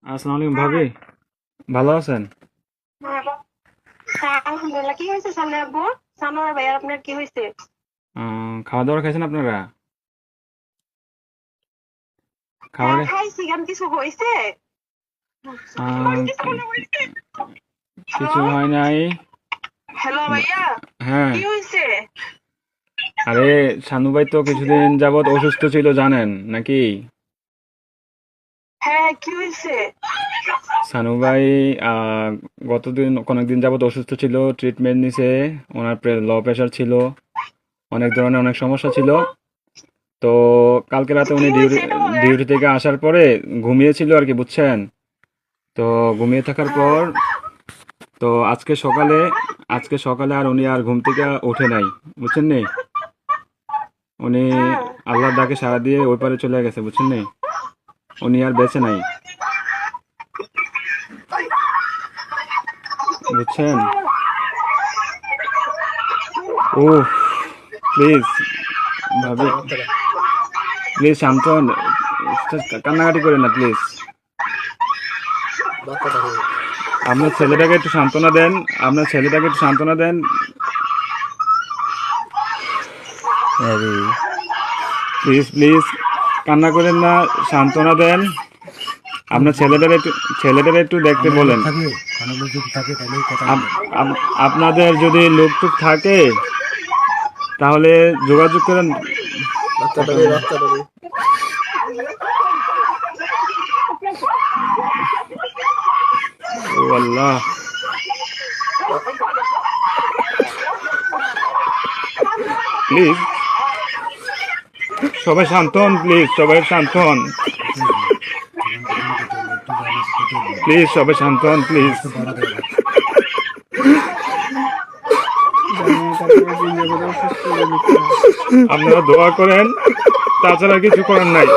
আসসালামু আলাইকুম ভাবি, ভালো আছেন? হ্যাঁ, হ্যাঁ, আলহামদুলিল্লাহ। কি হয়েছে সামনে আব্বু? সানোয়ার ভাই আপনার কি হয়েছে? খাওয়া দাওয়া খাইছেন আপনারা? হ্যাঁ খাবারে খাইছি, কেন কিছু হয়েছে? আহ, হ্যালো, কিছু হয় নাই। হ্যালো ভাইয়া, হ্যাঁ, কি হয়েছে? আরে শানু ভাই তো কিছুদিন যাবত অসুস্থ ছিল জানেন নাকি? হ্যাঁ কি হয়েছে? শানু ভাই কয়েকদিন যাবত অসুস্থ ছিল, ট্রিটমেন্ট নিছে। ওনার লো প্রেশার ছিল, অনেক ধরনের অনেক সমস্যা ছিল। তো কালকে রাতে কি উনি হয়েছে এটা বলেন। ডিউটি থেকে আসার পরে ঘুমিয়েছিল আর কি, বুঝছেন? তো ঘুমিয়ে থাকার হ্যাঁ, পর তো আজকে সকালে আর উনি আর ঘুম থেকে ওঠে নাই, বুঝছেন নি? উনি হ্যাঁ, আল্লাহর ডাকে সাড়া দিয়ে ওই পারে চলে গেছে, বুঝছেন নি? উনি আর বেঁচে নাই, বুঝছেন? ও, প্লিজ ভাবি, প্লিজ শান্ত হন। কান্নাকাটি করেন না প্লিজ। আপনার ছেলেটাকে একটু সান্ত্বনা দেন। আপনার ছেলেটাকে একটু সান্ত্বনা দেন। আরে প্লিজ প্লিজ, কান্না করেন না, সান্ত্বনা দেন। আপনার ছেলেদের একটু দেখতে অনেক লোক বলেন। থাকে, অনেক লোক যদি থাকে তাহলে কথা আপ- বলেন। আপনাদের যদি লোকটুক থাকে তাহলে যোগাযোগ করেন। কথা বাচ্চাটাকে বলেন। বাচ্চাটাকে ও আল্লাহ, প্লিজ সবাই শান্ত হন, প্লিজ সবাই শান্ত হন, জীবন কখনো কেটে না, একটু জানিস কেটে দিন। প্লিজ সবাই শান্ত হন, প্লিজ। একটু বাড়া দেয় না। আপনারা দোয়া করেন, তাছাড়া কিছু করার নাই।